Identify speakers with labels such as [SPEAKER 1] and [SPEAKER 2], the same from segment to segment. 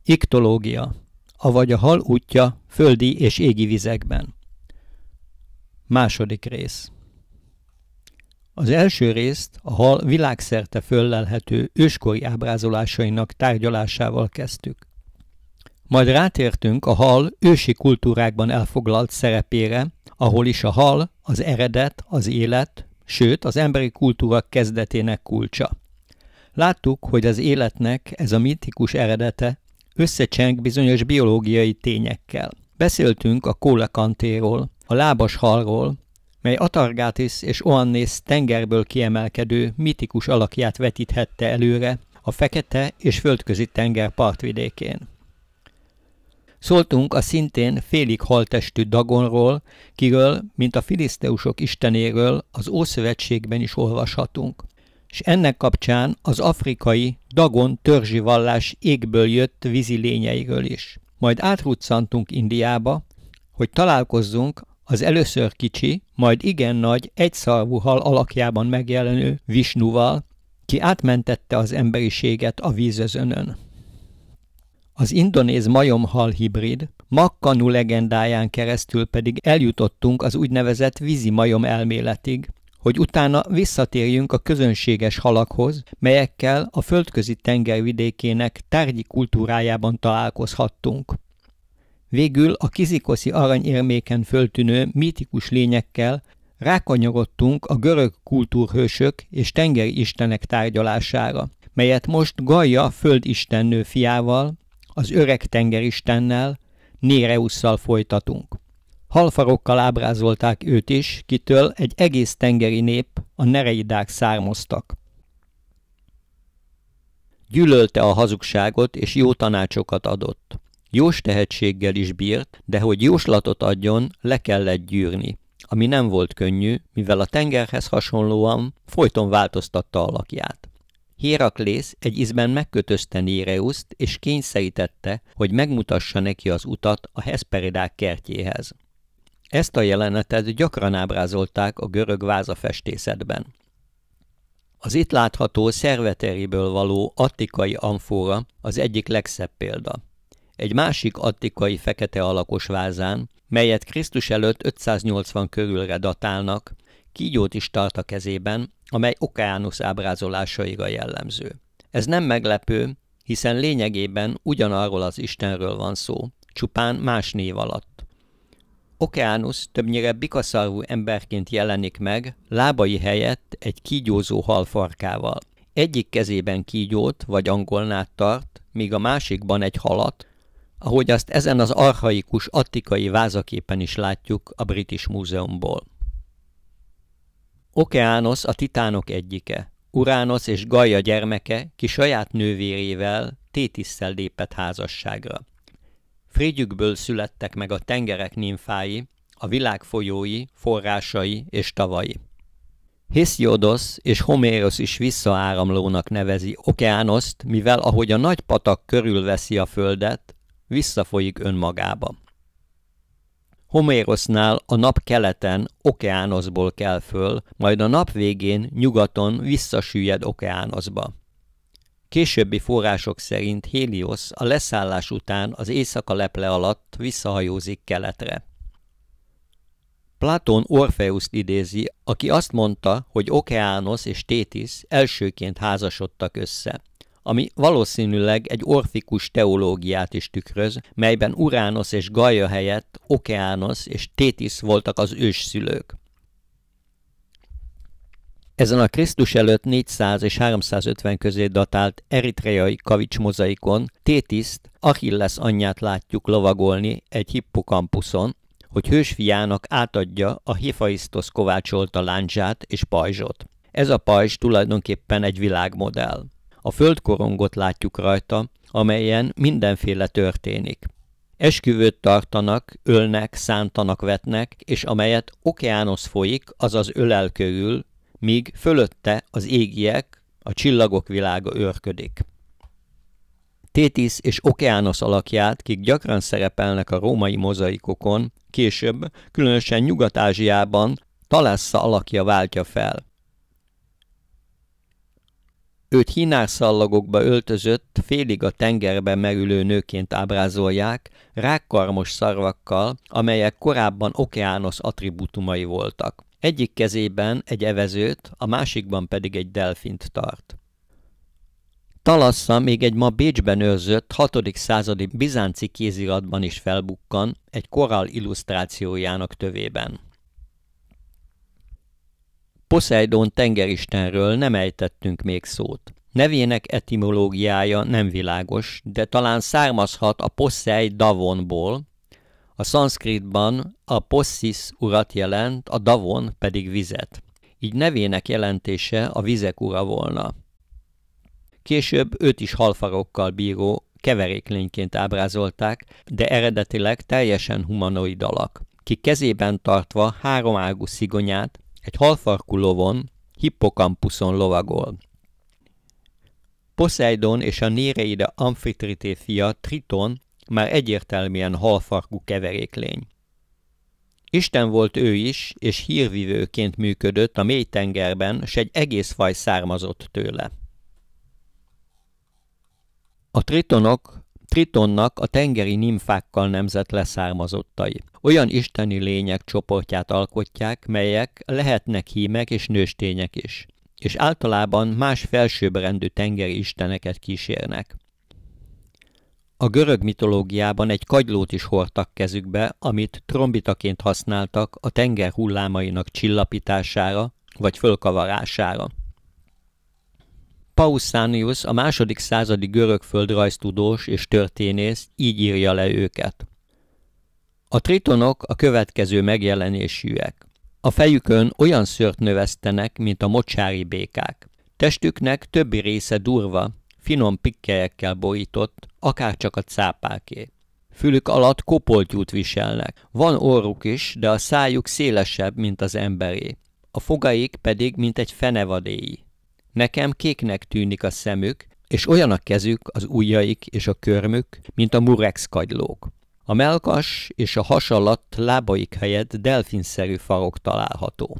[SPEAKER 1] Iktológia, avagy a hal útja földi és égi vizekben. Második rész. Az első részt a hal világszerte föllelhető őskori ábrázolásainak tárgyalásával kezdtük. Majd rátértünk a hal ősi kultúrákban elfoglalt szerepére, ahol is a hal az eredet, az élet, sőt az emberi kultúra kezdetének kulcsa. Láttuk, hogy az életnek ez a mitikus eredete összecseng bizonyos biológiai tényekkel. Beszéltünk a kólekantéról, a lábas halról, mely Atargatis és Oannes tengerből kiemelkedő mitikus alakját vetíthette előre a Fekete és Földközi tenger partvidékén. Szóltunk a szintén félig haltestű Dagonról, kiről, mint a filiszteusok istenéről az Ószövetségben is olvashatunk, és ennek kapcsán az afrikai Dagon törzsi vallás égből jött vízi lényeiről is. Majd átruccantunk Indiába, hogy találkozzunk az először kicsi, majd igen nagy, egyszarvú hal alakjában megjelenő Visnuval, ki átmentette az emberiséget a vízözönön. Az indonéz majomhal hibrid, Makkanu legendáján keresztül pedig eljutottunk az úgynevezett vízi majom elméletig, hogy utána visszatérjünk a közönséges halakhoz, melyekkel a Földközi tenger vidékének tárgyi kultúrájában találkozhattunk. Végül a kizikoszi aranyérméken föltűnő mítikus lényekkel rákanyarodtunk a görög kultúrhősök és tengeri istenek tárgyalására, melyet most Gaia földistennő fiával, az öreg tengeristennel, Néreusszal folytatunk. Halfarokkal ábrázolták őt is, kitől egy egész tengeri nép, a nereidák származtak. Gyűlölte a hazugságot és jó tanácsokat adott. Jós tehetséggel is bírt, de hogy jóslatot adjon, le kellett gyűrni, ami nem volt könnyű, mivel a tengerhez hasonlóan folyton változtatta alakját. Héraklész egy ízben megkötözte Néreuszt, és kényszerítette, hogy megmutassa neki az utat a Hesperidák kertjéhez. Ezt a jelenetet gyakran ábrázolták a görög vázafestészetben. Az itt látható szerveteriből való attikai amfóra az egyik legszebb példa. Egy másik attikai fekete alakos vázán, melyet Krisztus előtt 580 körülre datálnak, kígyót is tart a kezében, amely Okeánusz ábrázolásaira jellemző. Ez nem meglepő, hiszen lényegében ugyanarról az istenről van szó, csupán más név alatt. Okeánusz többnyire bikaszarvú emberként jelenik meg, lábai helyett egy kígyózó hal farkával. Egyik kezében kígyót vagy angolnát tart, míg a másikban egy halat, ahogy azt ezen az archaikus attikai vázaképen is látjuk a British Museumból. Okeánosz a titánok egyike, Uránosz és Gaia gyermeke, ki saját nővérével, Tétisszel lépett házasságra. Frigyükből születtek meg a tengerek nimfái, a világ folyói, forrásai és tavai. Hésziodosz és Homérosz is visszaáramlónak nevezi Okeánoszt, mivel ahogy a nagy patak körülveszi a földet, visszafolyik önmagába. Homérosznál a nap keleten Okeánoszból kel föl, majd a nap végén nyugaton visszasüllyed Okeánoszba. Későbbi források szerint Héliosz a leszállás után az éjszaka leple alatt visszahajózik keletre. Platón Orfeuszt idézi, aki azt mondta, hogy Okeánosz és Tétisz elsőként házasodtak össze, ami valószínűleg egy orfikus teológiát is tükröz, melyben Uránosz és Gaia helyett Okeánosz és Tétisz voltak az ősszülők. Ezen a Krisztus előtt 400 és 350 közé datált eritreai kavicsmozaikon Tétiszt, Achilles anyját látjuk lovagolni egy hippokampuszon, hogy hősfiának átadja a Héphaiszosz kovácsolta lándzsát és pajzsot. Ez a pajzs tulajdonképpen egy világmodell. A földkorongot látjuk rajta, amelyen mindenféle történik. Esküvőt tartanak, ölnek, szántanak, vetnek, és amelyet Okeánosz folyik, azaz ölel körül, míg fölötte az égiek, a csillagok világa őrködik. Tétisz és Okeánosz alakját, kik gyakran szerepelnek a római mozaikokon, később, különösen Nyugat-Ázsiában Thalassa alakja váltja fel. Őt hínárszallagokba öltözött, félig a tengerben merülő nőként ábrázolják, rákkarmos szarvakkal, amelyek korábban Okeánosz attribútumai voltak. Egyik kezében egy evezőt, a másikban pedig egy delfint tart. Thalassa még egy ma Bécsben őrzött 6. századi bizánci kéziratban is felbukkan, egy korall illusztrációjának tövében. Poszeidón tengeristenről nem ejtettünk még szót. Nevének etimológiája nem világos, de talán származhat a Poseidavonból. A szanszkritban a Possis urat jelent, a Davon pedig vizet. Így nevének jelentése a vizek ura volna. Később őt is halfarokkal bíró keveréklényként ábrázolták, de eredetileg teljesen humanoid alak, ki kezében tartva háromágú szigonyát, egy halfarkú lovon, hippokampuszon lovagol. Poszeidón és a Néreide Amfitrité fia Triton már egyértelműen halfarkú keveréklény. Isten volt ő is, és hírvivőként működött a mélytengerben, s egy egész faj származott tőle. A Tritonnak a tengeri nimfákkal nemzet leszármazottai. Olyan isteni lények csoportját alkotják, melyek lehetnek hímek és nőstények is, és általában más felsőbbrendű tengeri isteneket kísérnek. A görög mitológiában egy kagylót is hordtak kezükbe, amit trombitaként használtak a tenger hullámainak csillapítására vagy fölkavarására. Pausanius, a 2. századi görög földrajztudós és történész így írja le őket. A tritonok a következő megjelenésűek. A fejükön olyan szőrt növesztenek, mint a mocsári békák. Testüknek többi része durva, finom pikkelyekkel borított, akárcsak a cápáké. Fülük alatt kopoltyút viselnek. Van orruk is, de a szájuk szélesebb, mint az emberé. A fogaik pedig, mint egy fenevadéi. Nekem kéknek tűnik a szemük, és olyan a kezük, az ujjaik és a körmük, mint a murex kagylók. A mellkas és a has alatt lábaik helyett delfinszerű farok található.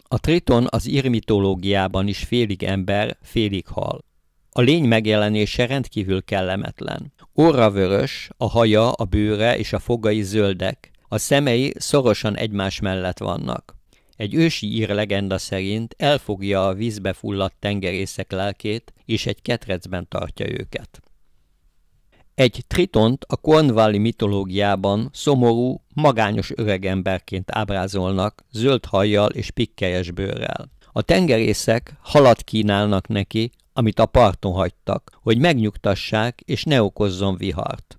[SPEAKER 1] A triton az ír mitológiában is félig ember, félig hal. A lény megjelenése rendkívül kellemetlen. Orra vörös, a haja, a bőre és a fogai zöldek, a szemei szorosan egymás mellett vannak. Egy ősi ír legenda szerint elfogja a vízbe fulladt tengerészek lelkét, és egy ketrecben tartja őket. Egy tritont a Cornwalli mitológiában szomorú, magányos öregemberként ábrázolnak, zöld hajjal és pikkelyes bőrrel. A tengerészek halat kínálnak neki, amit a parton hagytak, hogy megnyugtassák és ne okozzon vihart.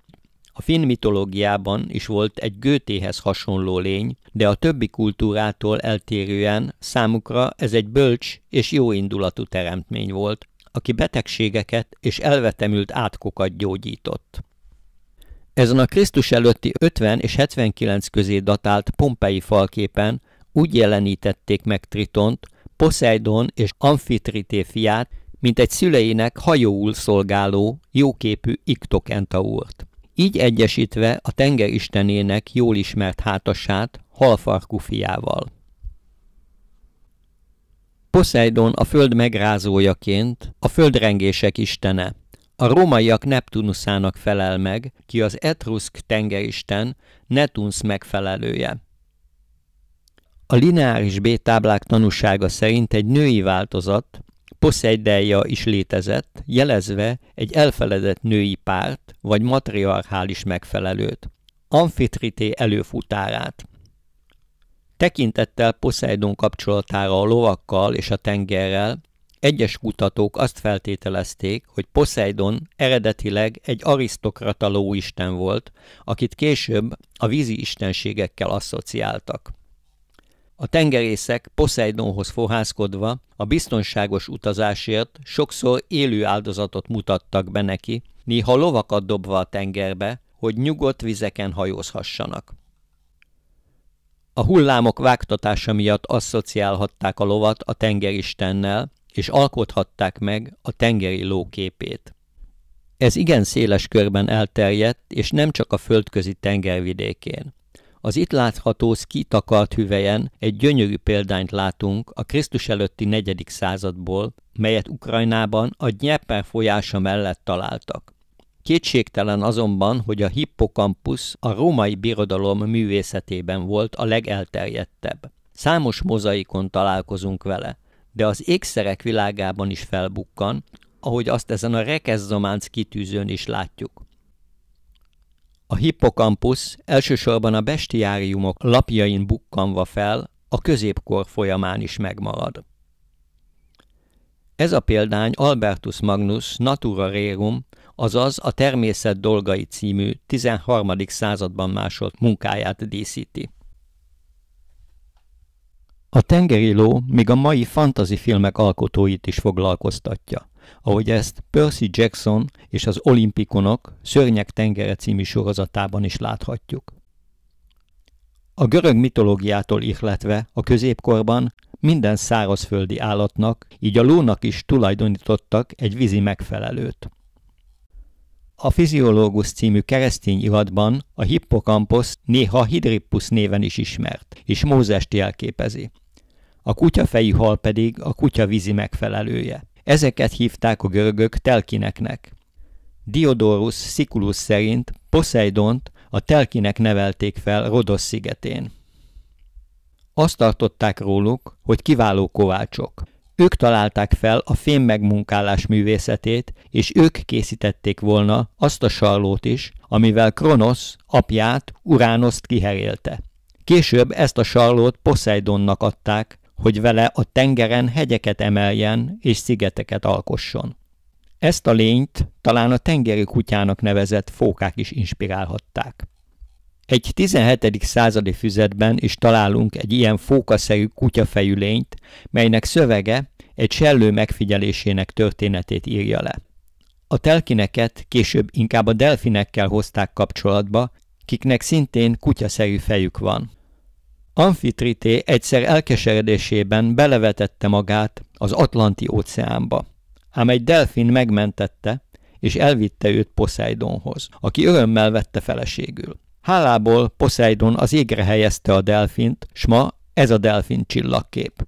[SPEAKER 1] A finn mitológiában is volt egy Götéhez hasonló lény, de a többi kultúrától eltérően számukra ez egy bölcs és jóindulatú teremtmény volt, aki betegségeket és elvetemült átkokat gyógyított. Ezen a Krisztus előtti 50 és 79 közé datált Pompei falképen úgy jelenítették meg Tritont, Poszeidón és Amfitrité fiát, mint egy szüleinek hajóul szolgáló, jóképű Iktok-entaurt. Így egyesítve a tengeristenének jól ismert hátasát halfarkú fiával. Poszeidón a föld megrázójaként a földrengések istene. A rómaiak Neptunuszának felel meg, ki az etruszk tengeristen, Netuns megfelelője. A lineáris B-táblák tanúsága szerint egy női változat, Poszeideia is létezett, jelezve egy elfeledett női párt vagy matriarchális megfelelőt, Amfitrité előfutárát. Tekintettel Poszeidón kapcsolatára a lovakkal és a tengerrel, egyes kutatók azt feltételezték, hogy Poszeidón eredetileg egy arisztokrata lóisten volt, akit később a vízi istenségekkel asszociáltak. A tengerészek Poszeidónhoz fohászkodva a biztonságos utazásért sokszor élő áldozatot mutattak be neki, néha lovakat dobva a tengerbe, hogy nyugodt vizeken hajózhassanak. A hullámok vágtatása miatt asszociálhatták a lovat a tengeristennel, és alkothatták meg a tengeri ló képét. Ez igen széles körben elterjedt, és nem csak a földközi tengervidékén. Az itt látható szkitakart hüvelyen egy gyönyörű példányt látunk a Krisztus előtti 4. századból, melyet Ukrajnában a Dnyeper folyása mellett találtak. Kétségtelen azonban, hogy a hippokampusz a római birodalom művészetében volt a legelterjedtebb. Számos mozaikon találkozunk vele, de az ékszerek világában is felbukkan, ahogy azt ezen a Rekesz-Zománc kitűzőn is látjuk. A hippokampusz elsősorban a bestiáriumok lapjain bukkanva fel, a középkor folyamán is megmarad. Ez a példány Albertus Magnus Natura Rerum, azaz a Természet dolgai című 13. században másolt munkáját díszíti. A tengeri ló még a mai fantasy filmek alkotóit is foglalkoztatja, ahogy ezt Percy Jackson és az Olimpikonok Szörnyek tengere című sorozatában is láthatjuk. A görög mitológiától ihletve a középkorban minden szárazföldi állatnak, így a lónak is tulajdonítottak egy vízi megfelelőt. A Physiologus című keresztény iratban a hippokamposz néha Hidrippus néven is ismert, és Mózest jelképezi. A kutyafejű hal pedig a kutya vízi megfelelője. Ezeket hívták a görögök telkineknek. Diodorus Siculus szerint Poseidont a telkinek nevelték fel Rodosz szigetén. Azt tartották róluk, hogy kiváló kovácsok. Ők találták fel a fém megmunkálás művészetét, és ők készítették volna azt a sarlót is, amivel Kronosz apját, Uránoszt kiherélte. Később ezt a sarlót Poseidonnak adták, hogy vele a tengeren hegyeket emeljen és szigeteket alkosson. Ezt a lényt talán a tengeri kutyának nevezett fókák is inspirálhatták. Egy 17. századi füzetben is találunk egy ilyen fókaszerű kutyafejű lényt, melynek szövege egy sellő megfigyelésének történetét írja le. A telkineket később inkább a delfinekkel hozták kapcsolatba, kiknek szintén kutyaszerű fejük van. Amfitrité egyszer elkeseredésében belevetette magát az Atlanti-óceánba, ám egy delfin megmentette, és elvitte őt Poseidonhoz, aki örömmel vette feleségül. Hálából Poseidon az égre helyezte a delfint, s ma ez a delfin csillagkép.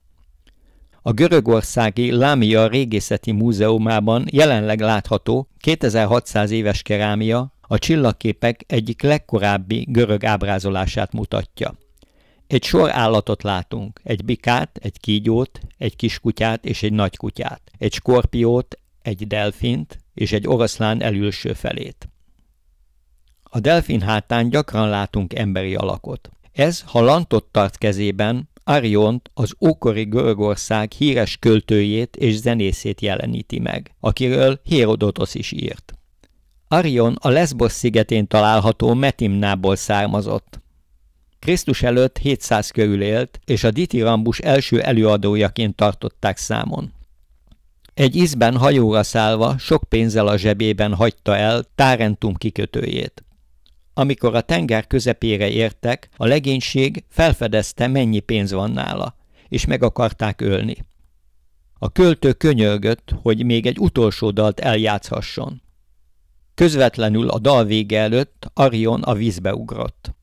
[SPEAKER 1] A görögországi Lámia régészeti múzeumában jelenleg látható 2600 éves kerámia a csillagképek egyik legkorábbi görög ábrázolását mutatja. Egy sor állatot látunk, egy bikát, egy kígyót, egy kiskutyát és egy nagykutyát, egy skorpiót, egy delfint és egy oroszlán elülső felét. A delfin hátán gyakran látunk emberi alakot. Ez, ha lantot tart kezében, Ariont, az ókori Görögország híres költőjét és zenészét jeleníti meg, akiről Hérodotosz is írt. Arion a Leszbosz szigetén található Metimnából származott. Krisztus előtt 700 körül élt, és a ditirambus első előadójaként tartották számon. Egy ízben hajóra szállva sok pénzzel a zsebében hagyta el Tarentum kikötőjét. Amikor a tenger közepére értek, a legénység felfedezte, mennyi pénz van nála, és meg akarták ölni. A költő könyörgött, hogy még egy utolsó dalt eljátszhasson. Közvetlenül a dal vége előtt Arion a vízbe ugrott.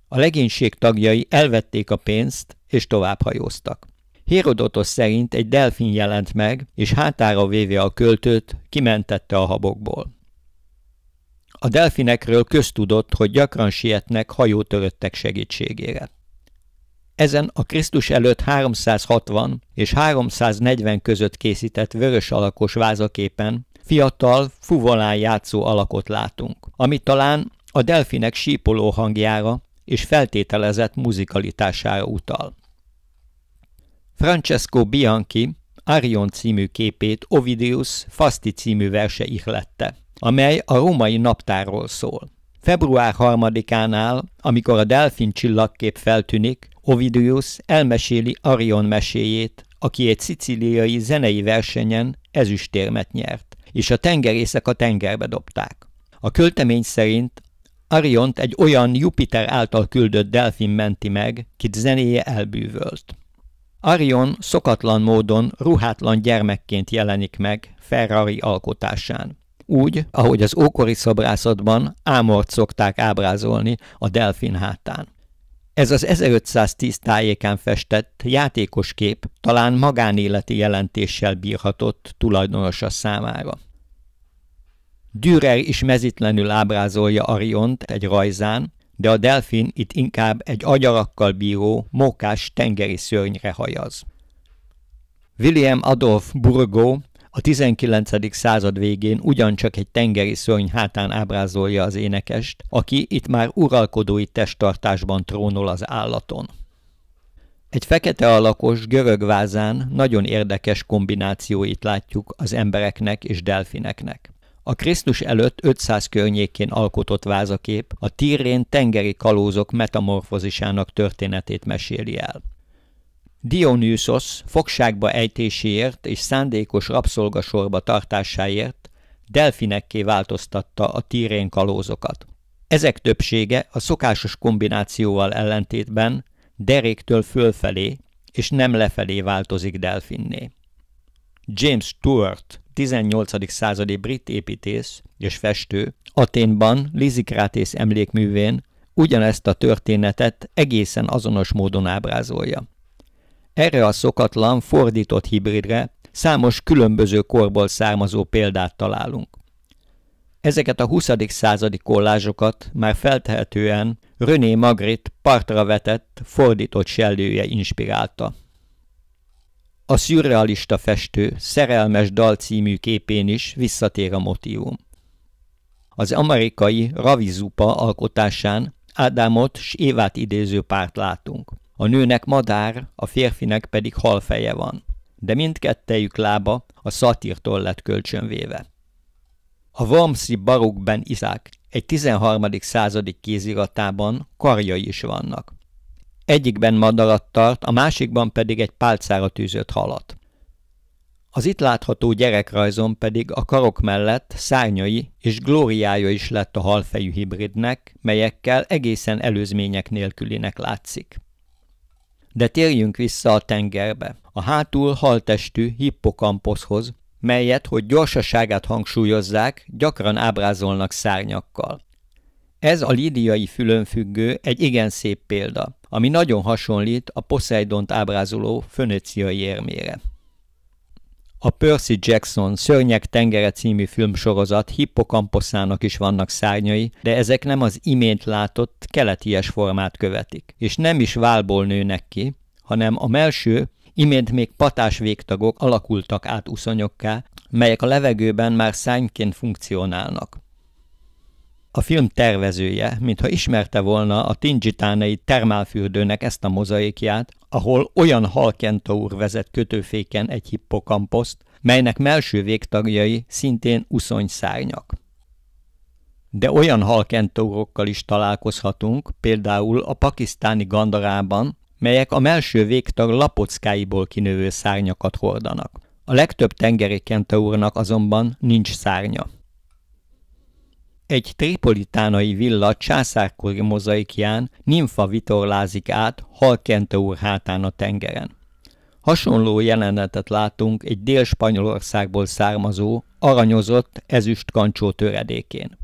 [SPEAKER 1] A legénység tagjai elvették a pénzt, és továbbhajóztak. Hérodotosz szerint egy delfin jelent meg, és hátára véve a költőt, kimentette a habokból. A delfinekről köztudott, hogy gyakran sietnek hajótöröttek segítségére. Ezen a Krisztus előtt 360 és 340 között készített vörös alakos vázaképen fiatal, fuvolán játszó alakot látunk, ami talán a delfinek sípoló hangjára és feltételezett muzikalitására utal. Francesco Bianchi Arion című képét Ovidius Fasti című verse ihlette, amely a római naptárról szól. Február 3-ánál, amikor a delfin csillagkép feltűnik, Ovidius elmeséli Arion meséjét, aki egy szicíliai zenei versenyen ezüstérmet nyert, és a tengerészek a tengerbe dobták. A költemény szerint Ariont egy olyan Jupiter által küldött delfin menti meg, kit zenéje elbűvölt. Arion szokatlan módon ruhátlan gyermekként jelenik meg Ferrari alkotásán. Úgy, ahogy az ókori szobrászatban Ámort szokták ábrázolni a delfin hátán. Ez az 1510 tájékán festett, játékos kép talán magánéleti jelentéssel bírhatott tulajdonosa számára. Dürer is mezítlenül ábrázolja Ariont egy rajzán, de a delfin itt inkább egy agyarakkal bíró, mókás tengeri szörnyre hajaz. William Adolphe Burgot a 19. század végén ugyancsak egy tengeri szörny hátán ábrázolja az énekest, aki itt már uralkodói testtartásban trónol az állaton. Egy fekete alakos görög vázán nagyon érdekes kombinációit látjuk az embereknek és delfineknek. A Krisztus előtt 500 környékén alkotott vázakép a Tirrén tengeri kalózok metamorfozisának történetét meséli el. Dionysos fogságba ejtéséért és szándékos rabszolgasorba tartásáért delfinekké változtatta a Tirrén kalózokat. Ezek többsége a szokásos kombinációval ellentétben deréktől fölfelé és nem lefelé változik delfinné. James Stewart, 18. századi brit építész és festő, Athénban Lizikrátész emlékművén ugyanezt a történetet egészen azonos módon ábrázolja. Erre a szokatlan, fordított hibridre számos különböző korból származó példát találunk. Ezeket a 20. századi kollázsokat már feltehetően René Magritte partra vetett, fordított sellője inspirálta. A szürrealista festő Szerelmes dal című képén is visszatér a motívum. Az amerikai Ravi Zupa alkotásán Ádámot s Évát idéző párt látunk. A nőnek madár, a férfinek pedig halfeje van, de mindkettejük lába a szatírtól lett kölcsönvéve. A Wormsi Baruch ben Isaac egy 13. századi kéziratában karjai is vannak. Egyikben madarat tart, a másikban pedig egy pálcára tűzött halat. Az itt látható gyerekrajzon pedig a karok mellett szárnyai és glóriája is lett a halfejű hibridnek, melyekkel egészen előzmények nélkülinek látszik. De térjünk vissza a tengerbe, a hátul haltestű hippokamposzhoz, melyet, hogy gyorsaságát hangsúlyozzák, gyakran ábrázolnak szárnyakkal. Ez a lídiai fülönfüggő egy igen szép példa, ami nagyon hasonlít a Poseidont ábrázoló föníciai érmére. A Percy Jackson Szörnyek tengere című filmsorozat hippokamposzának is vannak szárnyai, de ezek nem az imént látott keleties formát követik, és nem is válból nőnek ki, hanem a mellső, imént még patás végtagok alakultak át uszonyokká, melyek a levegőben már szárnyként funkcionálnak. A film tervezője, mintha ismerte volna a Tingitánei termálfürdőnek ezt a mozaikját, ahol olyan halkentaur vezet kötőféken egy hippokamposzt, melynek mellső végtagjai szintén uszonyszárnyak. De olyan halkentaurokkal is találkozhatunk, például a pakisztáni Gandarában, melyek a mellső végtag lapockáiból kinövő szárnyakat hordanak. A legtöbb tengeri kentaurnak azonban nincs szárnya. Egy tripolitánai villa császárkori mozaikján nimfa vitorlázik át halkentaur hátán a tengeren. Hasonló jelenetet látunk egy Dél-Spanyolországból származó, aranyozott ezüstkancsó töredékén.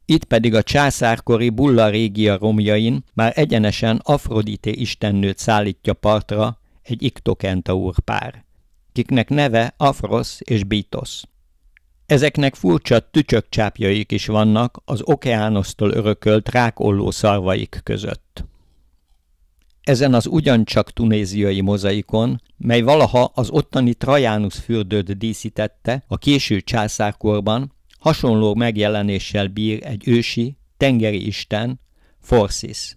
[SPEAKER 1] Itt pedig a császárkori Bulla Regia romjain már egyenesen Afrodité istennőt szállítja partra egy iktokentaur pár, kiknek neve Afrosz és Bitos. Ezeknek furcsa tücsökcsápjaik is vannak az Okeánosztól örökölt rákolló szarvaik között. Ezen az ugyancsak tunéziai mozaikon, mely valaha az ottani Trajanus fürdőt díszítette a késő császárkorban, hasonló megjelenéssel bír egy ősi, tengeri isten, Phorcys.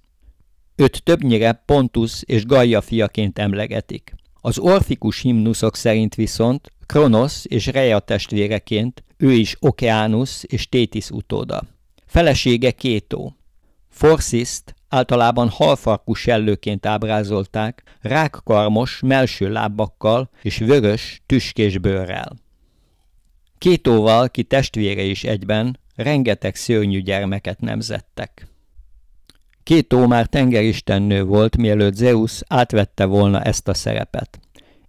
[SPEAKER 1] Őt többnyire Pontus és Gaia fiaként emlegetik. Az orfikus himnuszok szerint viszont Kronosz és Rhea testvéreként ő is Okeánus és Tétis utóda. Felesége Kétó. Phorcyszt általában halfarkú sellőként ábrázolták, rákkarmos mellső lábakkal és vörös, tüskés bőrrel. Kétóval, ki testvére is egyben, rengeteg szörnyű gyermeket nemzettek. Kétó már tengeristennő volt, mielőtt Zeusz átvette volna ezt a szerepet.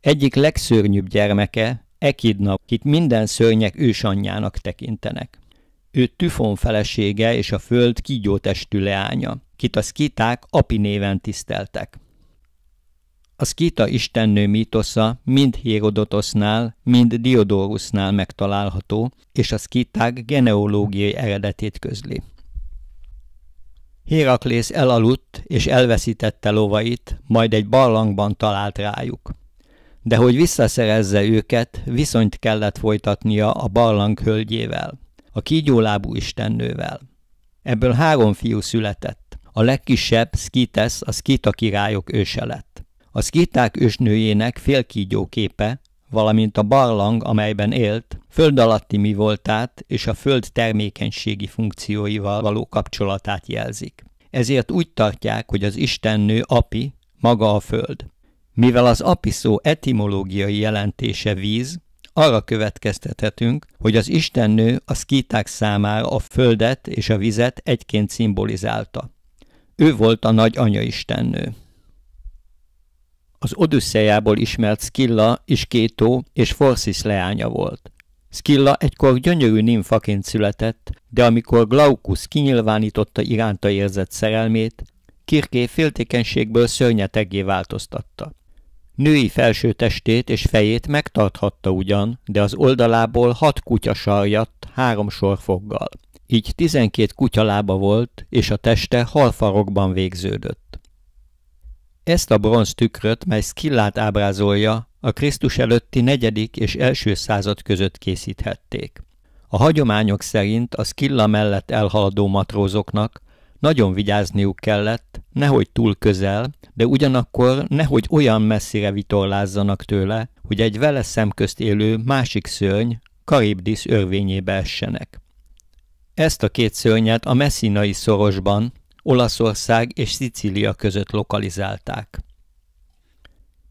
[SPEAKER 1] Egyik legszörnyűbb gyermeke Echidna, kit minden szörnyek ősanyjának tekintenek. Ő Tüfon felesége és a föld kígyótestű leánya. kit a szkíták Api néven tiszteltek. A szkíta istennő mítosza mind Hérodotosnál, mind Diodorusnál megtalálható, és a szkíták genealógiai eredetét közli. Héraklész elaludt és elveszítette lovait, majd egy barlangban talált rájuk. De hogy visszaszerezze őket, viszonyt kellett folytatnia a barlang hölgyével, a kígyólábú istennővel. Ebből 3 fiú született. A legkisebb, Szkítesz, a szkíta királyok őse lett. A szkíták ősnőjének félkígyó képe, valamint a barlang, amelyben élt, föld alatti mi voltát és a föld termékenységi funkcióival való kapcsolatát jelzik. Ezért úgy tartják, hogy az istennő Api, maga a föld. Mivel az Api szó etimológiai jelentése víz, arra következtethetünk, hogy az istennő a szkíták számára a földet és a vizet egyként szimbolizálta. Ő volt a nagy anyaistennő. Az Odüsszeiából ismert Szkilla is Kétó és Phorcys leánya volt. Szkilla egykor gyönyörű nimfaként született, de amikor Glaukusz kinyilvánította iránta érzett szerelmét, Kirké féltékenységből szörnyeteggé változtatta. Női felső testét és fejét megtarthatta ugyan, de az oldalából 6 kutya sarjadt 3 sorfoggal. Így 12 kutyalába volt, és a teste halfarokban végződött. Ezt a bronz tükröt, mely Szkillát ábrázolja, a Krisztus előtti 4. és 1. század között készíthették. A hagyományok szerint a Szkilla mellett elhaladó matrózoknak nagyon vigyázniuk kellett, nehogy túl közel, de ugyanakkor nehogy olyan messzire vitorlázzanak tőle, hogy egy vele szemközt élő másik szörny, Charybdis örvényébe essenek. Ezt a 2 szörnyet a Messinai szorosban, Olaszország és Szicília között lokalizálták.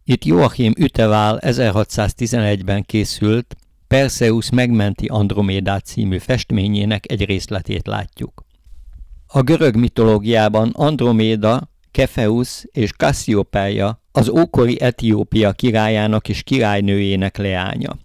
[SPEAKER 1] Itt Joachim Ütevál 1611-ben készült Perseus megmenti Andromédát című festményének egy részletét látjuk. A görög mitológiában Androméda, Kefeusz és Kassziopeia az ókori Etiópia királyának és királynőjének leánya.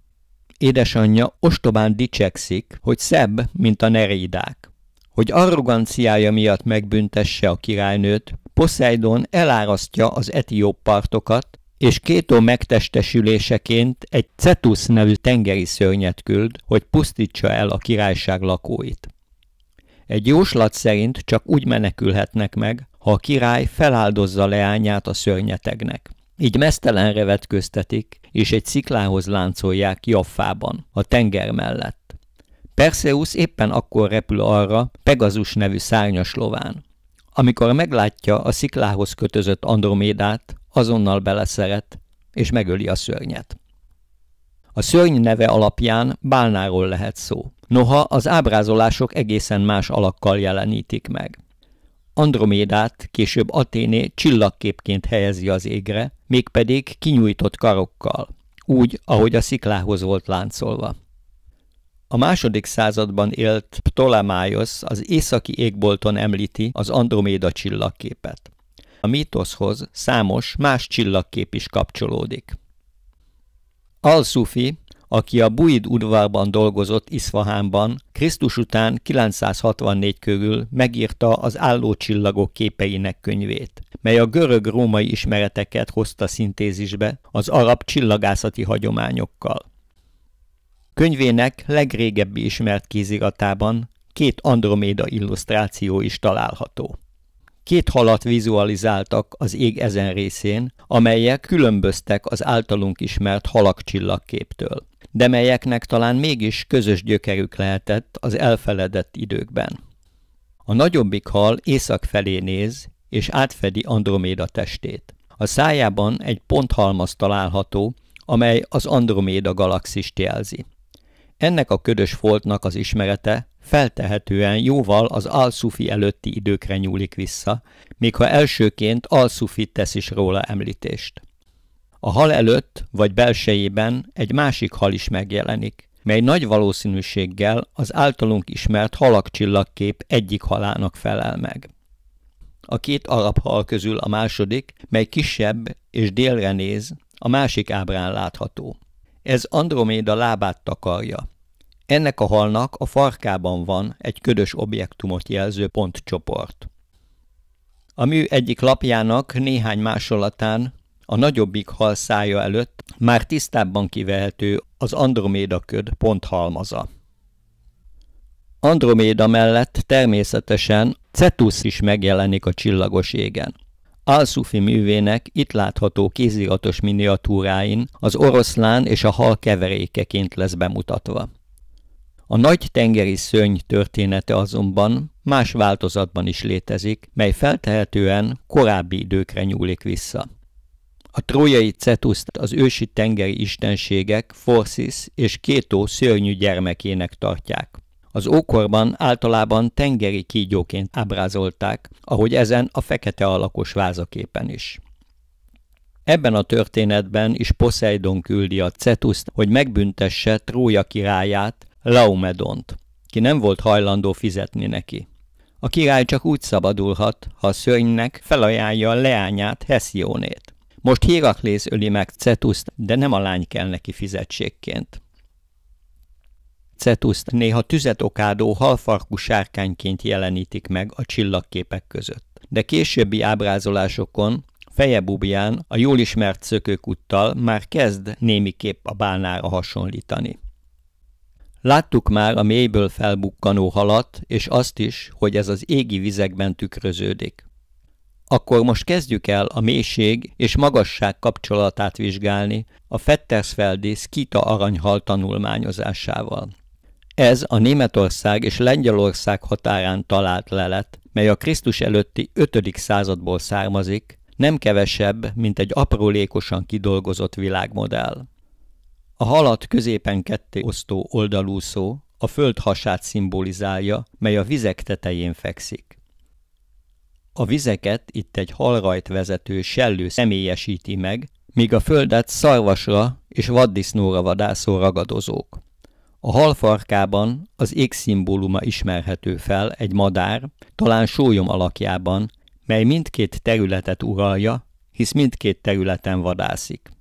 [SPEAKER 1] Édesanyja ostobán dicsekszik, hogy szebb, mint a nereidák. Hogy arroganciája miatt megbüntesse a királynőt, Poseidon elárasztja az etióp partokat, és Kétó megtestesüléseként egy Cetus nevű tengeri szörnyet küld, hogy pusztítsa el a királyság lakóit. Egy jóslat szerint csak úgy menekülhetnek meg, ha a király feláldozza leányát a szörnyetegnek. Így meztelenre vetköztetik, és egy sziklához láncolják Jaffában, a tenger mellett. Perseus éppen akkor repül arra Pegazus nevű szárnyas lován. Amikor meglátja a sziklához kötözött Andromédát, azonnal beleszeret, és megöli a szörnyet. A szörny neve alapján bálnáról lehet szó. Noha az ábrázolások egészen más alakkal jelenítik meg. Andromédát később Athéné csillagképként helyezi az égre, mégpedig kinyújtott karokkal, úgy, ahogy a sziklához volt láncolva. A II. Században élt Ptolemaiosz az északi égbolton említi az Androméda csillagképet. A mítoszhoz számos más csillagkép is kapcsolódik. Al-Szufi, aki a Buid udvarban dolgozott Iszfahánban, Krisztus után 964 körül megírta az állócsillagok képeinek könyvét, mely a görög-római ismereteket hozta szintézisbe az arab csillagászati hagyományokkal. Könyvének legrégebbi ismert kéziratában 2 Androméda illusztráció is található. 2 halat vizualizáltak az ég ezen részén, amelyek különböztek az általunk ismert halak csillagképtől, de melyeknek talán mégis közös gyökerük lehetett az elfeledett időkben. A nagyobbik hal észak felé néz, és átfedi Androméda testét. A szájában egy ponthalmaz található, amely az Androméda galaxist jelzi. Ennek a ködös foltnak az ismerete feltehetően jóval az Al-Szufi előtti időkre nyúlik vissza, még ha elsőként Al-Szufi tesz is róla említést. A hal előtt vagy belsejében egy másik hal is megjelenik, mely nagy valószínűséggel az általunk ismert halakcsillagkép egyik halának felel meg. A 2 arab hal közül a második, mely kisebb és délre néz, a másik ábrán látható. Ez Androméda lábát takarja. Ennek a halnak a farkában van egy ködös objektumot jelző pontcsoport. A mű egyik lapjának néhány másolatán a nagyobbik hal szája előtt már tisztábban kivehető az Androméda köd ponthalmaza. Androméda mellett természetesen Cetus is megjelenik a csillagos égen. Al-Sufi művének itt látható kéziratos miniatúráin az oroszlán és a hal keverékeként lesz bemutatva. A nagy tengeri szörny története azonban más változatban is létezik, mely feltehetően korábbi időkre nyúlik vissza. A trójai Cetuszt az ősi tengeri istenségek Phorcys és Kétó szörnyű gyermekének tartják. Az ókorban általában tengeri kígyóként ábrázolták, ahogy ezen a fekete alakos vázaképen is. Ebben a történetben is Poseidon küldi a Cetuszt, hogy megbüntesse Trója királyát, Laomedont, ki nem volt hajlandó fizetni neki. A király csak úgy szabadulhat, ha a szörnynek felajánlja a leányát, Hesziónét. Most Héraklész öli meg Cetuszt, de nem a lány kell neki fizetségként. Cetuszt néha tüzet okádó halfarkú sárkányként jelenítik meg a csillagképek között, de későbbi ábrázolásokon feje bubján a jól ismert szökőkuttal már kezd némiképp a bálnára hasonlítani. Láttuk már a mélyből felbukkanó halat, és azt is, hogy ez az égi vizekben tükröződik. Akkor most kezdjük el a mélység és magasság kapcsolatát vizsgálni a Fettersfeldi Skita aranyhal tanulmányozásával. Ez a Németország és Lengyelország határán talált lelet, mely a Krisztus előtti 5. századból származik, nem kevesebb, mint egy aprólékosan kidolgozott világmodell. A halat középen ketté osztó oldalúszó a föld hasát szimbolizálja, mely a vizek tetején fekszik. A vizeket itt egy halrajt vezető sellő személyesíti meg, míg a földet szarvasra és vaddisznóra vadászó ragadozók. A hal farkában az ég szimbóluma ismerhető fel, egy madár, talán sólyom alakjában, mely mindkét területet uralja, hisz mindkét területen vadászik.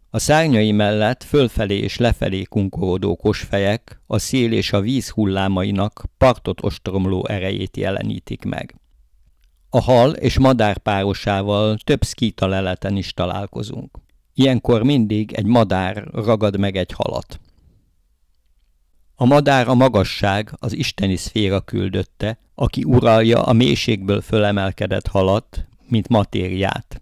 [SPEAKER 1] A szárnyai mellett fölfelé és lefelé kunkorodó kosfejek a szél és a víz hullámainak partot ostromló erejét jelenítik meg. A hal és madár párosával több szkíta leleten is találkozunk. Ilyenkor mindig egy madár ragad meg egy halat. A madár a magasság, az isteni szféra küldötte, aki uralja a mélységből fölemelkedett halat, mint matériát.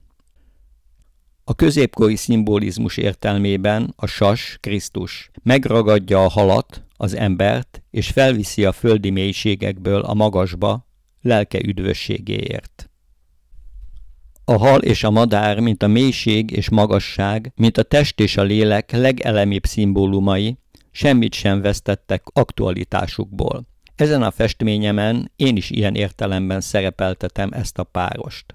[SPEAKER 1] A középkori szimbolizmus értelmében a sas, Krisztus, megragadja a halat, az embert, és felviszi a földi mélységekből a magasba, lelke üdvösségéért. A hal és a madár, mint a mélység és magasság, mint a test és a lélek legelemibb szimbólumai, semmit sem vesztettek aktualitásukból. Ezen a festményemen én is ilyen értelemben szerepeltetem ezt a párost.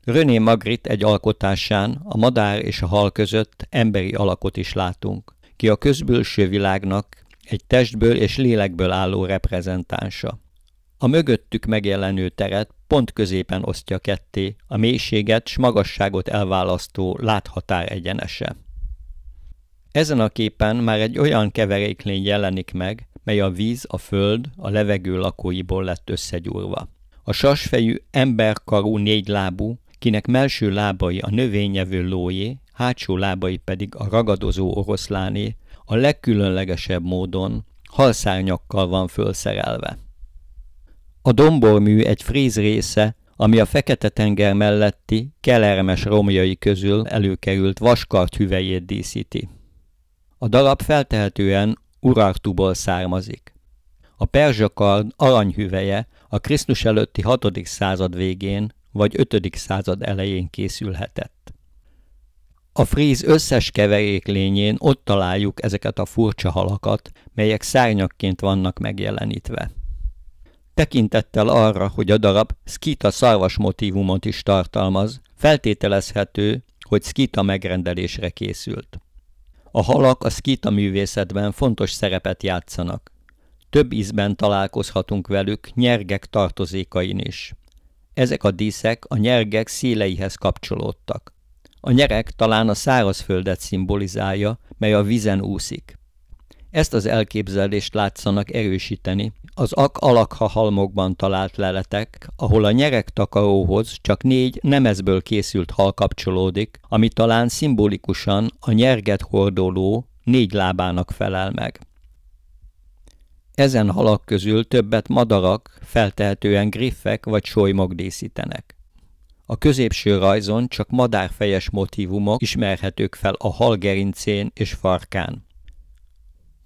[SPEAKER 1] René Magritte egy alkotásán a madár és a hal között emberi alakot is látunk, ki a közbülső világnak egy testből és lélekből álló reprezentánsa. A mögöttük megjelenő teret pont középen osztja ketté a mélységet s magasságot elválasztó láthatár egyenese. Ezen a képen már egy olyan keveréklény jelenik meg, mely a víz, a föld, a levegő lakóiból lett összegyúrva. A sasfejű, emberkarú négylábú, kinek melső lábai a növényevő lójé, hátsó lábai pedig a ragadozó oroszláné, a legkülönlegesebb módon halszárnyakkal van fölszerelve. A dombormű egy fríz része, ami a Fekete-tenger melletti kelermes romjai közül előkerült vaskart hüvelyét díszíti. A darab feltehetően Urartuból származik. A perzsakard aranyhüvelye a Krisztus előtti 6. század végén vagy 5. század elején készülhetett. A fríz összes keveréklényén ott találjuk ezeket a furcsa halakat, melyek szárnyakként vannak megjelenítve. Tekintettel arra, hogy a darab szkíta szarvas motívumot is tartalmaz, feltételezhető, hogy szkíta megrendelésre készült. A halak a szkíta művészetben fontos szerepet játszanak. Több ízben találkozhatunk velük nyergek tartozékain is. Ezek a díszek a nyergek széleihez kapcsolódtak. A nyereg talán a szárazföldet szimbolizálja, mely a vízen úszik. Ezt az elképzelést látszanak erősíteni az Ak-Alakha halmokban talált leletek, ahol a nyeregtakaróhoz csak 4 nemezből készült hal kapcsolódik, ami talán szimbolikusan a nyerget hordó 4 lábának felel meg. Ezen halak közül többet madarak, feltehetően griffek vagy solymok díszítenek. A középső rajzon csak madárfejes motívumok ismerhetők fel a hal gerincén és farkán.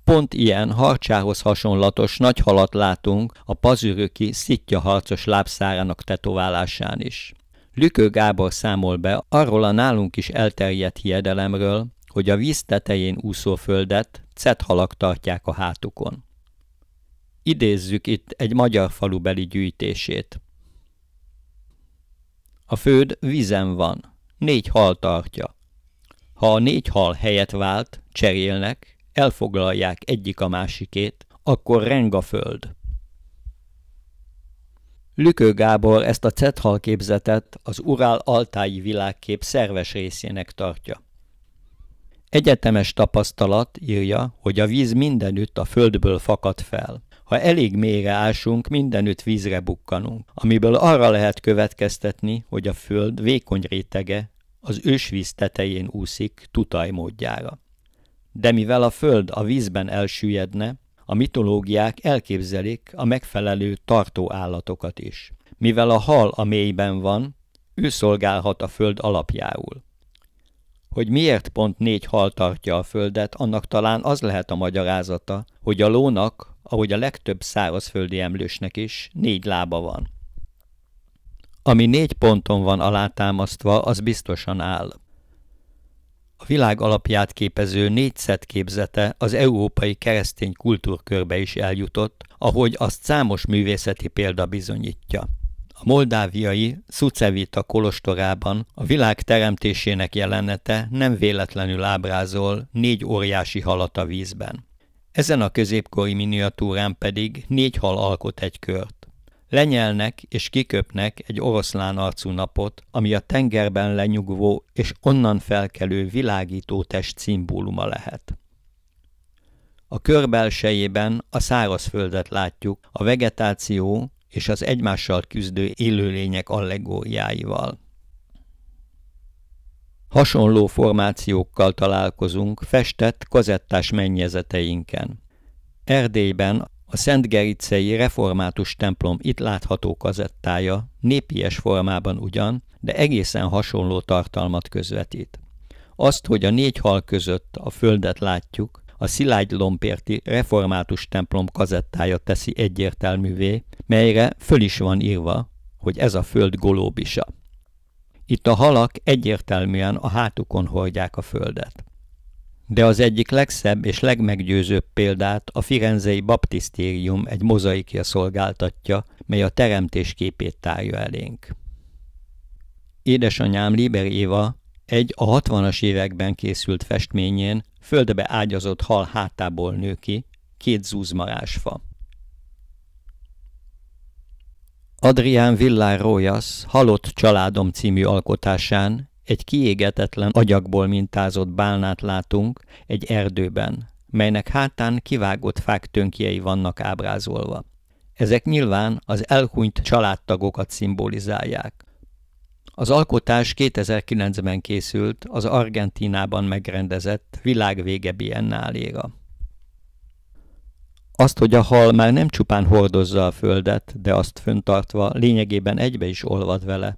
[SPEAKER 1] Pont ilyen harcsához hasonlatos nagy halat látunk a pazüröki szitja harcos lábszárának tetoválásán is. Lükő Gábor számol be arról a nálunk is elterjedt hiedelemről, hogy a víz tetején úszó földet cethalak tartják a hátukon. Idézzük itt egy magyar falubeli gyűjtését. A föld vízen van, 4 hal tartja. Ha a 4 hal helyet vált, cserélnek, elfoglalják egyik a másikét, akkor reng a föld. Lükő Gábor ezt a cethal képzetet az Urál-Altái világkép szerves részének tartja. Egyetemes tapasztalat, írja, hogy a víz mindenütt a földből fakad fel. Ha elég mélyre ásunk, mindenütt vízre bukkanunk, amiből arra lehet következtetni, hogy a föld vékony rétege az ősvíz tetején úszik tutaj módjára. De mivel a föld a vízben elsüllyedne, a mitológiák elképzelik a megfelelő tartó állatokat is. Mivel a hal a mélyben van, ő szolgálhat a föld alapjául. Hogy miért pont 4 hal tartja a földet, annak talán az lehet a magyarázata, hogy a lónak, ahogy a legtöbb szárazföldi emlősnek is, 4 lába van. Ami 4 ponton van alátámasztva, az biztosan áll. A világ alapját képező 4 szett képzete az európai keresztény kultúrkörbe is eljutott, ahogy azt számos művészeti példa bizonyítja. A moldáviai Szucevita kolostorában a világ teremtésének jelenete nem véletlenül ábrázol 4 óriási halat a vízben. Ezen a középkori miniatúrán pedig 4 hal alkot egy kört. Lenyelnek és kiköpnek egy oroszlán arcú napot, ami a tengerben lenyugvó és onnan felkelő világító test szimbóluma lehet. A kör belsejében a szárazföldet látjuk a vegetáció és az egymással küzdő élőlények allegóriáival. Hasonló formációkkal találkozunk festett kazettás mennyezeteinken. Erdélyben a szentgericei református templom itt látható kazettája népies formában ugyan, de egészen hasonló tartalmat közvetít. Azt, hogy a 4 hal között a földet látjuk, a Szilágylompérti református templom kazettája teszi egyértelművé, melyre föl is van írva, hogy ez a föld golóbisa. Itt a halak egyértelműen a hátukon hordják a földet. De az egyik legszebb és legmeggyőzőbb példát a firenzei baptisztérium egy mozaikja szolgáltatja, mely a teremtés képét tárja elénk. Édesanyám Liber Éva egy a 60-as években készült festményén földbe ágyazott hal hátából nő ki 2 zúzmarásfa. Adrián Villar Rojas Halott családom című alkotásán egy kiégetetlen agyagból mintázott bálnát látunk egy erdőben, melynek hátán kivágott fák tönkjei vannak ábrázolva. Ezek nyilván az elhunyt családtagokat szimbolizálják. Az alkotás 2009-ben készült az Argentínában megrendezett Világvége Biennáléra. Azt, hogy a hal már nem csupán hordozza a földet, de azt föntartva lényegében egybe is olvad vele,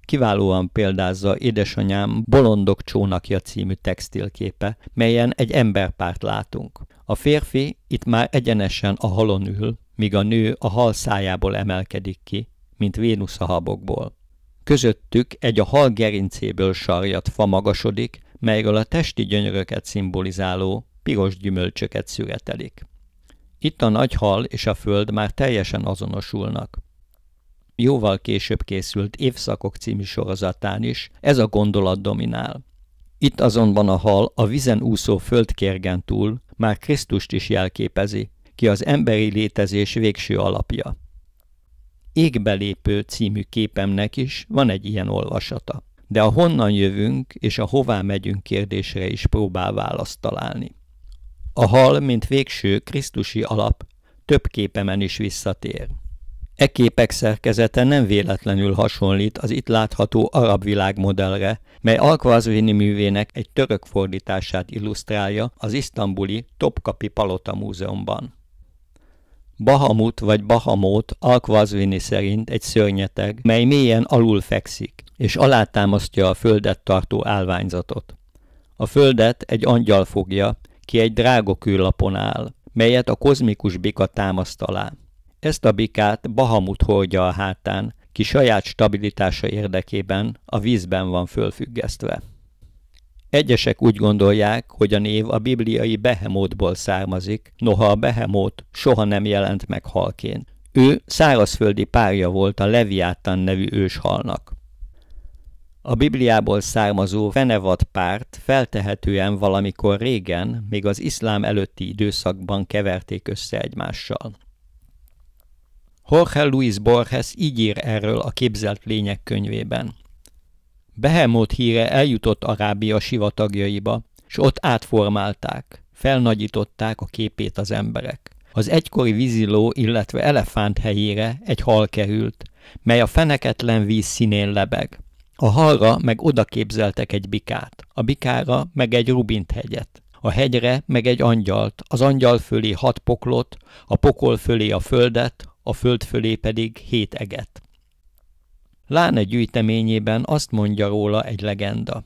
[SPEAKER 1] kiválóan példázza édesanyám Bolondok csónakja című textilképe, melyen egy emberpárt látunk. A férfi itt már egyenesen a halon ül, míg a nő a hal szájából emelkedik ki, mint Vénusz a habokból. Közöttük egy a hal gerincéből sarjadt fa magasodik, melyről a testi gyönyöröket szimbolizáló piros gyümölcsöket szüretelik. Itt a nagy hal és a föld már teljesen azonosulnak. Jóval később készült Évszakok című sorozatán is ez a gondolat dominál. Itt azonban a hal a vízen úszó földkérgen túl már Krisztust is jelképezi, ki az emberi létezés végső alapja. Égbelépő című képemnek is van egy ilyen olvasata, de a honnan jövünk és a hová megyünk kérdésre is próbál választ találni. A hal, mint végső krisztusi alap, több képemen is visszatér. E képek szerkezete nem véletlenül hasonlít az itt látható arab világmodellre, mely Al-Qazvini művének egy török fordítását illusztrálja az isztambuli Topkapi Palota Múzeumban. Bahamut vagy Bahamót Al-Qazvini szerint egy szörnyeteg, mely mélyen alul fekszik, és alátámasztja a földet tartó állványzatot. A földet egy angyal fogja, ki egy drágokőlapon áll, melyet a kozmikus bika támaszt alá. Ezt a bikát Bahamut hordja a hátán, ki saját stabilitása érdekében a vízben van fölfüggesztve. Egyesek úgy gondolják, hogy a név a bibliai Behemótból származik, noha a Behemót soha nem jelent meg halként. Ő szárazföldi párja volt a Leviátán nevű őshalnak. A Bibliából származó Fenevad párt feltehetően valamikor régen, még az iszlám előtti időszakban keverték össze egymással. Jorge Luis Borges így ír erről a Képzelt lények könyvében. Behemót híre eljutott Arábia sivatagjaiba, s ott átformálták, felnagyították a képét az emberek. Az egykori víziló, illetve elefánt helyére egy hal került, mely a feneketlen víz színén lebeg. A halra meg oda képzeltek egy bikát, a bikára meg egy rubinthegyet, a hegyre meg egy angyalt, az angyal fölé 6 poklot, a pokol fölé a földet, a föld fölé pedig 7 eget. Láne gyűjteményében azt mondja róla egy legenda.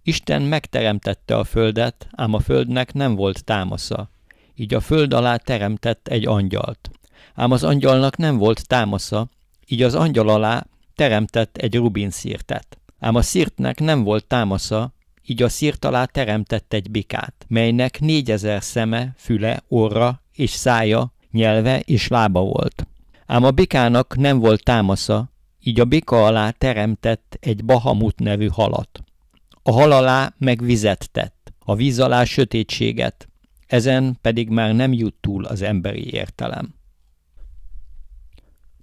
[SPEAKER 1] Isten megteremtette a földet, ám a földnek nem volt támasza. Így a föld alá teremtett egy angyalt. Ám az angyalnak nem volt támasza, így az angyal alá teremtett egy rubinszirtet. Ám a szirtnek nem volt támasza, így a szirt alá teremtett egy bikát, melynek 4000 szeme, füle, orra és szája, nyelve és lába volt. Ám a bikának nem volt támasza, így a bika alá teremtett egy Bahamut nevű halat. A hal alá meg vizet tett, a víz alá sötétséget, ezen pedig már nem jut túl az emberi értelem.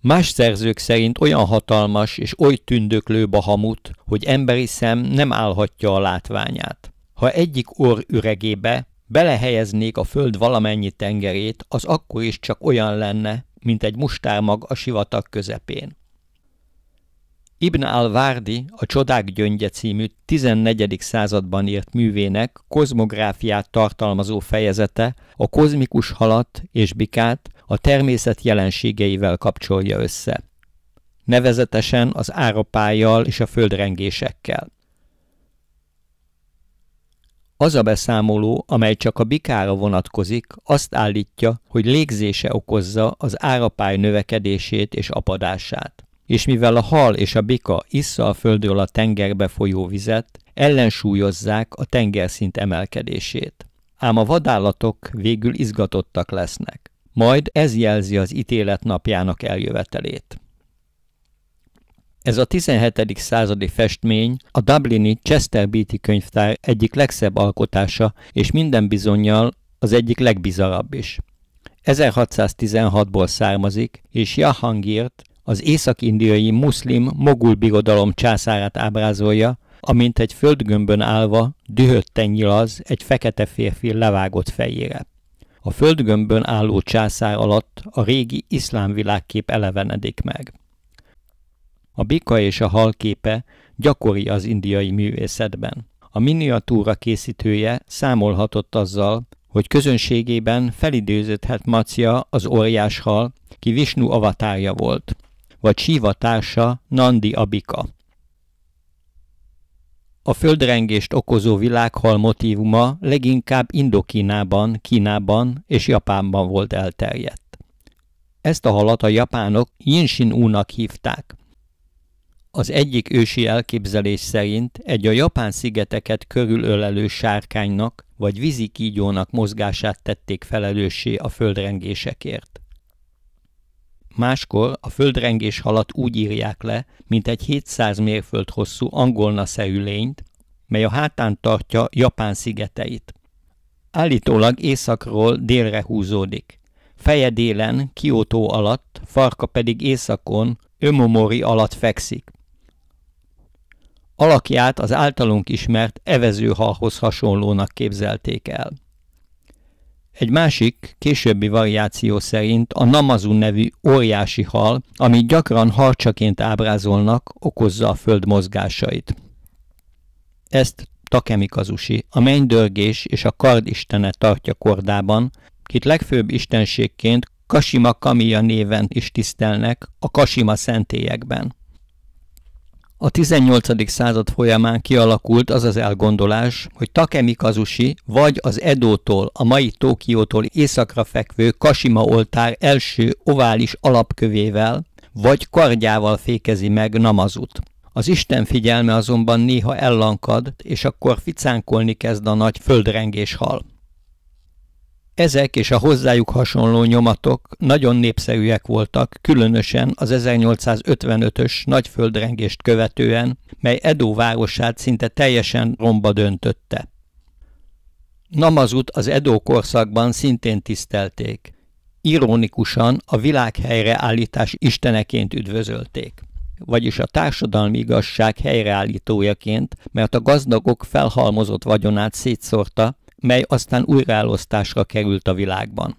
[SPEAKER 1] Más szerzők szerint olyan hatalmas és oly tündöklő Bahamut, hogy emberi szem nem állhatja a látványát. Ha egyik orr üregébe belehelyeznék a föld valamennyi tengerét, az akkor is csak olyan lenne, mint egy mustármag a sivatag közepén. Ibn al-Várdi a Csodák gyöngye című 14. században írt művének kozmográfiát tartalmazó fejezete a kozmikus halat és bikát a természet jelenségeivel kapcsolja össze. Nevezetesen az árapállyal és a földrengésekkel. Az a beszámoló, amely csak a bikára vonatkozik, azt állítja, hogy légzése okozza az árapály növekedését és apadását. És mivel a hal és a bika issza a földről a tengerbe folyó vizet, ellensúlyozzák a tengerszint emelkedését. Ám a vadállatok végül izgatottak lesznek. Majd ez jelzi az ítélet napjának eljövetelét. Ez a 17. századi festmény a dublini Chester Beatty könyvtár egyik legszebb alkotása, és minden bizonnyal az egyik legbizarabb is. 1616-ból származik, és Jahangírt, az észak-indiai muszlim mogul birodalom császárát ábrázolja, amint egy földgömbön állva dühötten nyilaz egy fekete férfi levágott fejére. A földgömbön álló császár alatt a régi iszlám világkép elevenedik meg. A bika és a hal képe gyakori az indiai művészetben. A miniatúra készítője számolhatott azzal, hogy közönségében felidéződhet Matsya, az óriáshal, ki Visnu avatárja volt, vagy Siva társa, Nandi a bika. A földrengést okozó világhal motívuma leginkább Indokínában, Kínában és Japánban volt elterjedt. Ezt a halat a japánok Jinshin-únak hívták. Az egyik ősi elképzelés szerint egy a japán szigeteket körülölelő sárkánynak vagy vízikígyónak mozgását tették felelőssé a földrengésekért. Máskor a földrengés halat úgy írják le, mint egy 700 mérföld hosszú angolnaszerű lényt, mely a hátán tartja Japán szigeteit. Állítólag északról délre húzódik. Feje délen, Kyoto alatt, farka pedig északon, Ömomori alatt fekszik. Alakját az általunk ismert evezőhalhoz hasonlónak képzelték el. Egy másik, későbbi variáció szerint a namazu nevű óriási hal, amit gyakran harcsaként ábrázolnak, okozza a föld mozgásait. Ezt Takemikazusi, a mennydörgés és a kard istene tartja kordában, kit legfőbb istenségként Kashima Kamiya néven is tisztelnek a Kashima szentélyekben. A 18. század folyamán kialakult az az elgondolás, hogy Takemikazusi vagy az Edótól, a mai Tokiótól északra fekvő Kashima oltár első ovális alapkövével, vagy kardjával fékezi meg Namazut. Az Isten figyelme azonban néha ellankad, és akkor ficánkolni kezd a nagy földrengés hal. Ezek és a hozzájuk hasonló nyomatok nagyon népszerűek voltak, különösen az 1855-ös nagy földrengést követően, mely Edo városát szinte teljesen romba döntötte. Namazut az Edo korszakban szintén tisztelték. Ironikusan a világ helyreállítás isteneként üdvözölték, vagyis a társadalmi igazság helyreállítójaként, mert a gazdagok felhalmozott vagyonát szétszórta, mely aztán újraelosztásra került a világban.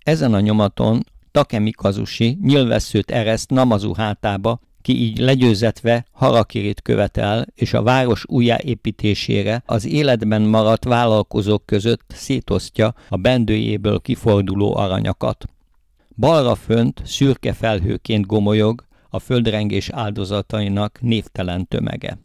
[SPEAKER 1] Ezen a nyomaton Takemikazusi nyilvesszőt ereszt Namazu hátába, ki így legyőzetve harakirit követel, és a város újjáépítésére az életben maradt vállalkozók között szétosztja a bendőjéből kiforduló aranyakat. Balra fönt szürke felhőként gomolyog a földrengés áldozatainak névtelen tömege.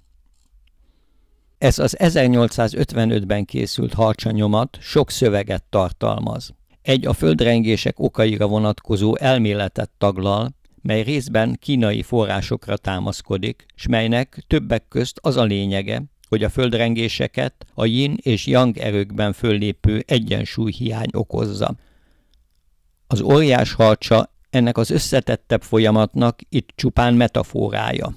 [SPEAKER 1] Ez az 1855-ben készült harcsanyomat sok szöveget tartalmaz. Egy a földrengések okaira vonatkozó elméletet taglal, mely részben kínai forrásokra támaszkodik, s melynek többek közt az a lényege, hogy a földrengéseket a yin és yang erőkben föllépő egyensúlyhiány okozza. Az óriás harcsa ennek az összetettebb folyamatnak itt csupán metaforája.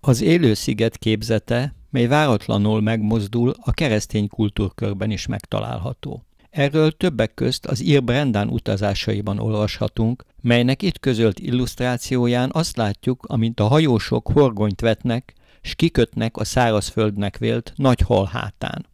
[SPEAKER 1] Az élő sziget képzete, mely váratlanul megmozdul, a keresztény kultúrkörben is megtalálható. Erről többek közt az ír Brendan utazásaiban olvashatunk, melynek itt közölt illusztrációján azt látjuk, amint a hajósok horgonyt vetnek, s kikötnek a szárazföldnek vélt nagy hal hátán.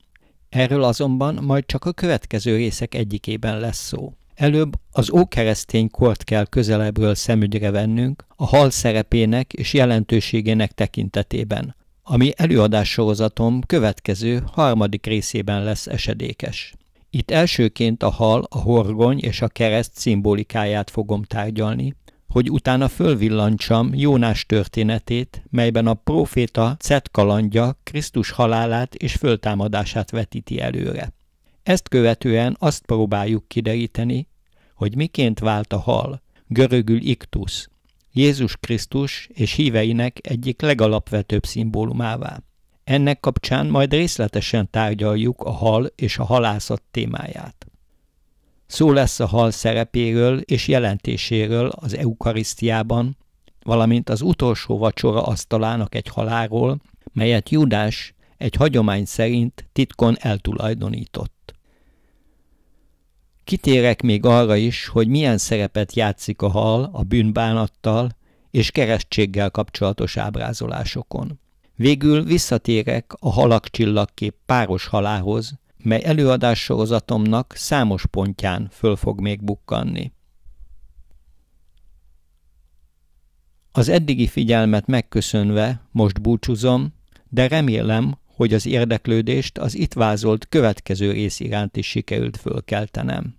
[SPEAKER 1] Erről azonban majd csak a következő részek egyikében lesz szó. Előbb az ókeresztény kort kell közelebbről szemügyre vennünk a hal szerepének és jelentőségének tekintetében, ami előadássorozatom következő harmadik részében lesz esedékes. Itt elsőként a hal, a horgony és a kereszt szimbolikáját fogom tárgyalni, hogy utána fölvillantsam Jónás történetét, melyben a próféta Cet kalandja Krisztus halálát és föltámadását vetíti előre. Ezt követően azt próbáljuk kideríteni, hogy miként vált a hal, görögül iktusz, Jézus Krisztus és híveinek egyik legalapvetőbb szimbólumává. Ennek kapcsán majd részletesen tárgyaljuk a hal és a halászat témáját. Szó lesz a hal szerepéről és jelentéséről az eukarisztiában, valamint az utolsó vacsora asztalának egy haláról, melyet Júdás egy hagyomány szerint titkon eltulajdonított. Kitérek még arra is, hogy milyen szerepet játszik a hal a bűnbánattal és keresztséggel kapcsolatos ábrázolásokon. Végül visszatérek a halak-csillagkép páros halához, mely előadássorozatomnak számos pontján föl fog még bukkanni. Az eddigi figyelmet megköszönve most búcsúzom, de remélem, hogy az érdeklődést az itt vázolt következő rész iránt is sikerült fölkeltenem.